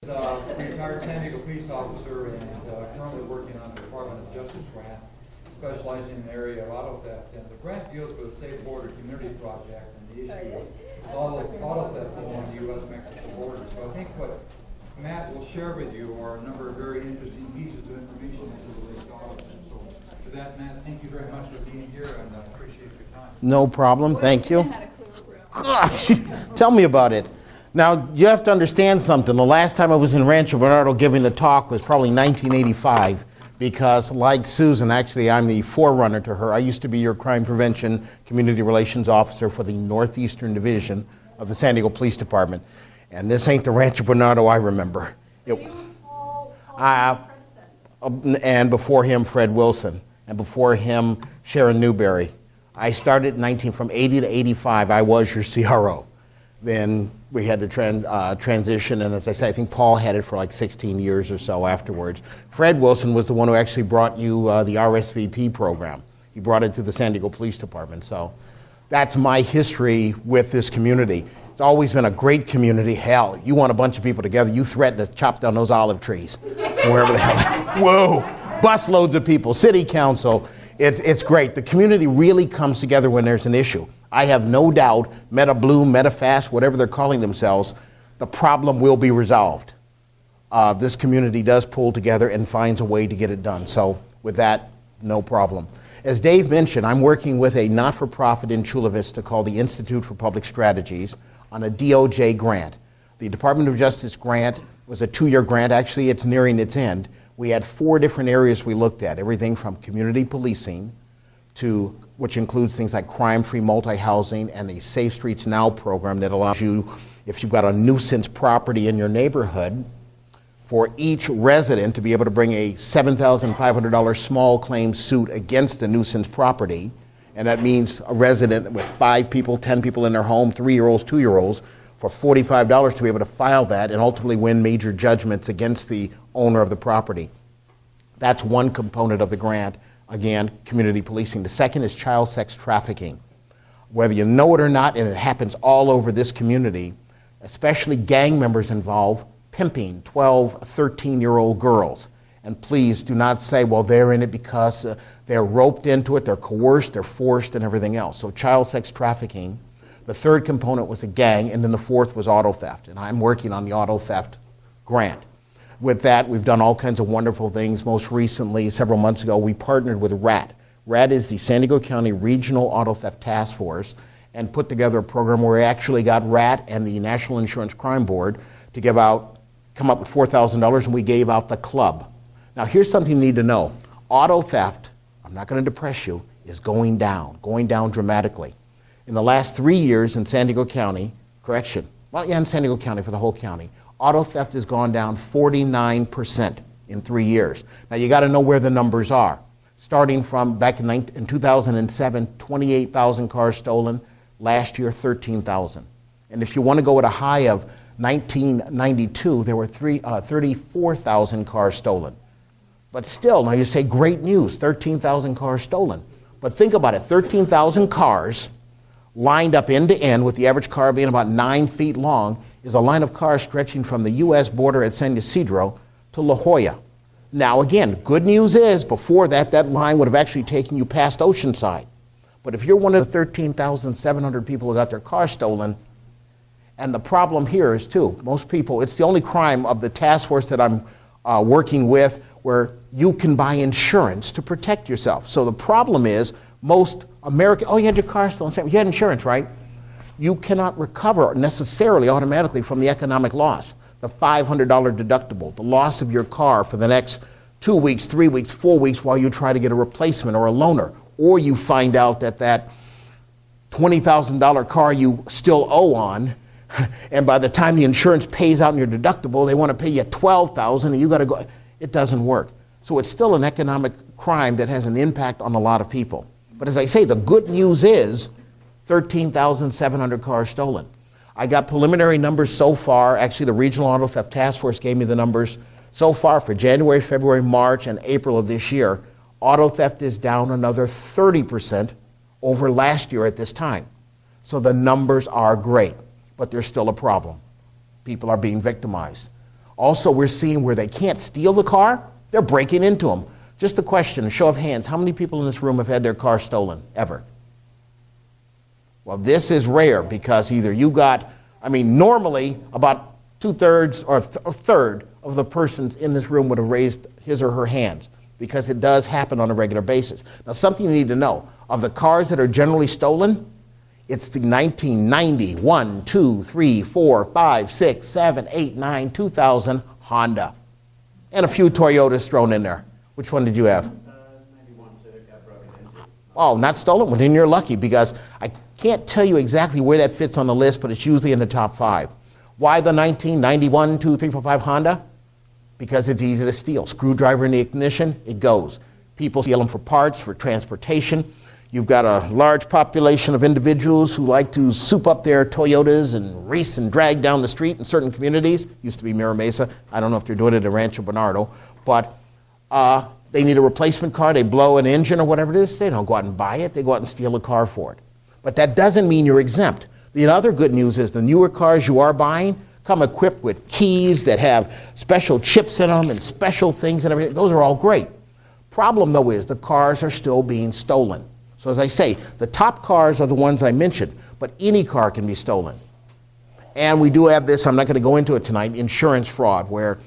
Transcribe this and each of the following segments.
Retired San Diego police officer and currently working on the Department of Justice grant, specializing in the area of auto theft. And the grant deals with the Safe Border Community Project and the issue of auto theft along the U.S.-Mexico border. So I think what Matt will share with you are a number of very interesting pieces of information as it relates to auto theft. So for that, Matt, thank you very much for being here, and I appreciate your time. No problem. Thank you. Gosh, tell me about it. Now, you have to understand something. The last time I was in Rancho Bernardo giving the talk was probably 1985, because like Susan, actually I'm the forerunner to her. I used to be your crime prevention community relations officer for the Northeastern Division of the San Diego Police Department. And this ain't the Rancho Bernardo I remember. And before him, Fred Wilson. And before him, Sharon Newberry. I started from 80 to 85, I was your CRO. Then we had the transition, and as I said, I think Paul had it for like 16 years or so afterwards. Fred Wilson was the one who actually brought you the RSVP program. He brought it to the San Diego Police Department. So that's my history with this community. It's always been a great community. Hell, you want a bunch of people together, you threaten to chop down those olive trees, wherever the hell. Whoa, busloads of people, city council. It's great. The community really comes together when there's an issue. I have no doubt, Meta Bloom, Meta Fast, whatever they're calling themselves, the problem will be resolved. This community does pull together and finds a way to get it done. So with that, no problem. As Dave mentioned, I'm working with a not-for-profit in Chula Vista called the Institute for Public Strategies on a DOJ grant. The Department of Justice grant was a 2-year grant. Actually, it's nearing its end. We had 4 different areas we looked at, everything from community policing to, which includes things like crime-free multi-housing and a Safe Streets Now program that allows you, if you've got a nuisance property in your neighborhood, for each resident to be able to bring a $7,500 small claim suit against the nuisance property. And that means a resident with 5 people, 10 people in their home, 3-year-olds, 2-year-olds, for $45 to be able to file that and ultimately win major judgments against the owner of the property. That's one component of the grant. Again, community policing. The second is child sex trafficking. Whether you know it or not, and it happens all over this community, especially gang members involved, pimping 12, 13-year-old girls. And please do not say, well, they're in it because they're roped into it, they're coerced, they're forced, and everything else. So child sex trafficking. The third component was a gang, and then the fourth was auto theft. And I'm working on the auto theft grant. With that, we've done all kinds of wonderful things. Most recently, several months ago, we partnered with RAT. RAT is the San Diego County Regional Auto Theft Task Force, and put together a program where we actually got RAT and the National Insurance Crime Board to come up with $4,000, and we gave out the club. Now, here's something you need to know. Auto theft, I'm not going to depress you, is going down dramatically. In the last 3 years in San Diego County, in San Diego County for the whole county, auto theft has gone down 49% in 3 years. Now, you got to know where the numbers are. Starting from back in 2007, 28,000 cars stolen. Last year, 13,000. And if you want to go at a high of 1992, there were 34,000 cars stolen. But still, now you say, great news, 13,000 cars stolen. But think about it, 13,000 cars lined up end to end, with the average car being about 9 feet long, is a line of cars stretching from the U.S. border at San Ysidro to La Jolla. Now again, good news is, before that line would have actually taken you past Oceanside. But if you're one of the 13,700 people who got their car stolen, and the problem here is too, most people, it's the only crime of the task force that I'm working with where you can buy insurance to protect yourself. So the problem is, most American, you had your car stolen, you had insurance, right? You cannot recover necessarily automatically from the economic loss. The $500 deductible, the loss of your car for the next 2 weeks, 3 weeks, 4 weeks while you try to get a replacement or a loaner. Or you find out that $20,000 car you still owe on, and by the time the insurance pays out in your deductible, they want to pay you $12,000 and you got to go. It doesn't work. So it's still an economic crime that has an impact on a lot of people. But as I say, the good news is 13,700 cars stolen. I got preliminary numbers so far. Actually, the Regional Auto Theft Task Force gave me the numbers so far for January, February, March, and April of this year. Auto theft is down another 30% over last year at this time. So the numbers are great, but there's still a problem. People are being victimized. Also, we're seeing where they can't steal the car, they're breaking into them. Just a question, a show of hands, how many people in this room have had their car stolen, ever? Well, this is rare because either you got, normally about 2/3 or a third of the persons in this room would have raised his or her hands because it does happen on a regular basis. Now, something you need to know, of the cars that are generally stolen, it's the 1990, 1, 2, 3, 4, 5, 6, 7, 8, 9, 2000 Honda. And a few Toyotas thrown in there. Which one did you have? 91 Civic, got broken into. Oh, not stolen? Well, then you're lucky because I can't tell you exactly where that fits on the list, but it's usually in the top 5. Why the 1991, 2, 3, 4, 5 Honda? Because it's easy to steal. Screwdriver in the ignition, it goes. People steal them for parts, for transportation. You've got a large population of individuals who like to soup up their Toyotas and race and drag down the street in certain communities. Used to be Mira Mesa. I don't know if they're doing it in Rancho Bernardo. But they need a replacement car. They blow an engine or whatever it is. They don't go out and buy it. They go out and steal a car for it. But that doesn't mean you're exempt. The other good news is the newer cars you are buying come equipped with keys that have special chips in them and special things and everything. Those are all great. Problem, though, is the cars are still being stolen. So as I say, the top cars are the ones I mentioned, but any car can be stolen. And we do have this, I'm not going to go into it tonight, insurance fraud, where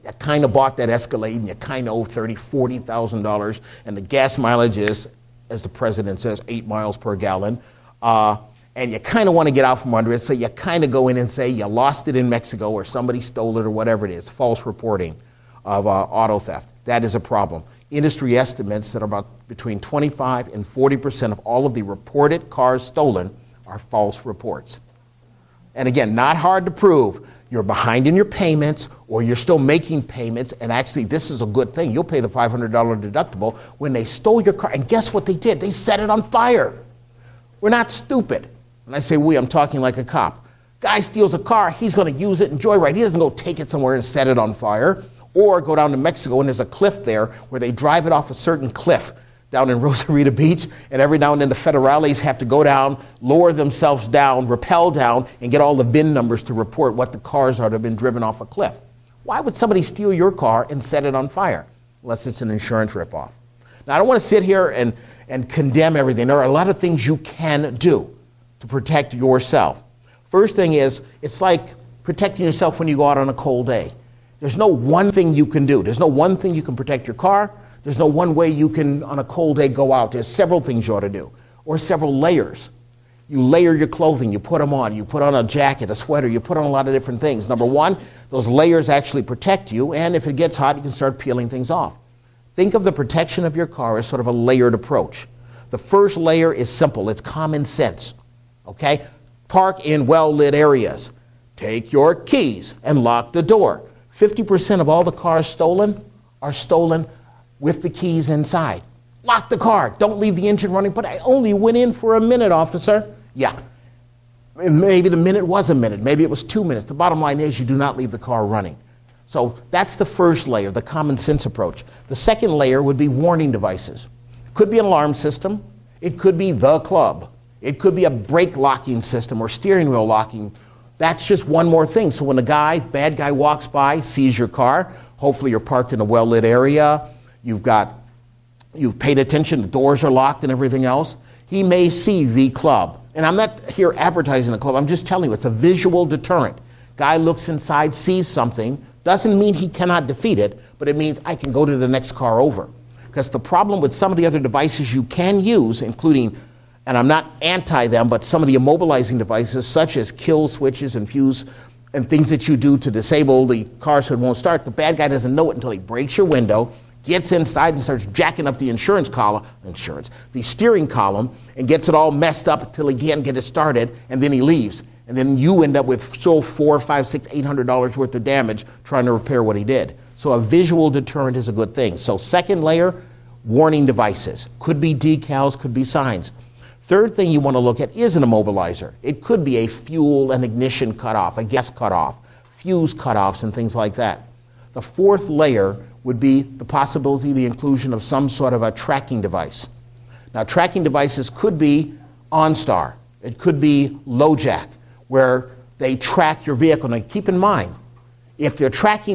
you kind of bought that Escalade and you kind of owe $30,000, $40,000, and the gas mileage is, as the president says, 8 miles per gallon. And you kind of want to get out from under it, so you kind of go in and say you lost it in Mexico or somebody stole it or whatever it is, false reporting of auto theft. That is a problem. Industry estimates that about between 25 and 40% of all of the reported cars stolen are false reports. And again, not hard to prove. You're behind in your payments or you're still making payments, and actually this is a good thing. You'll pay the $500 deductible when they stole your car. And guess what they did? They set it on fire. We're not stupid. When I say we, I'm talking like a cop. Guy steals a car, he's going to use it and joyride. He doesn't go take it somewhere and set it on fire. Or go down to Mexico and there's a cliff there where they drive it off a certain cliff down in Rosarita Beach, and every now and then the federales have to go down, lower themselves down, rappel down, and get all the VIN numbers to report what the cars are that have been driven off a cliff. Why would somebody steal your car and set it on fire? Unless it's an insurance ripoff. Now, I don't want to sit here and condemn everything. There are a lot of things you can do to protect yourself. First thing is, it's like protecting yourself when you go out on a cold day. There's no one thing you can do. There's no one thing you can protect your car. There's no one way you can, on a cold day, go out. There's several things you ought to do, or several layers. You layer your clothing, you put them on. You put on a jacket, a sweater, you put on a lot of different things. Number one, those layers actually protect you, and if it gets hot, you can start peeling things off. Think of the protection of your car as sort of a layered approach. The first layer is simple. It's common sense, okay? Park in well-lit areas. Take your keys and lock the door. 50% of all the cars stolen are stolen with the keys inside. Lock the car. Don't leave the engine running. But I only went in for a minute, officer. Yeah. Maybe the minute was a minute. Maybe it was 2 minutes. The bottom line is you do not leave the car running. So that's the first layer, the common sense approach. The second layer would be warning devices. It could be an alarm system. It could be the club. It could be a brake locking system or steering wheel locking. That's just one more thing. So when a bad guy walks by, sees your car, hopefully you're parked in a well-lit area, you've paid attention, the doors are locked and everything else, he may see the club. And I'm not here advertising the club, I'm just telling you, it's a visual deterrent. Guy looks inside, sees something, doesn't mean he cannot defeat it, but it means I can go to the next car over. Because the problem with some of the other devices you can use, including, and I'm not anti them, but some of the immobilizing devices such as kill switches and fuse and things that you do to disable the car so it won't start, the bad guy doesn't know it until he breaks your window, gets inside and starts jacking up the the steering column, and gets it all messed up until he can't get it started, and then he leaves. And then you end up with $400, $500, $600, $800 worth of damage trying to repair what he did. So a visual deterrent is a good thing. So second layer, warning devices. Could be decals, could be signs. Third thing you want to look at is an immobilizer. It could be a fuel and ignition cutoff, a gas cutoff, fuse cutoffs, and things like that. The fourth layer would be the possibility, the inclusion of some sort of a tracking device. Now, tracking devices could be OnStar. It could be LoJack, where they track your vehicle. Now, keep in mind, if they're tracking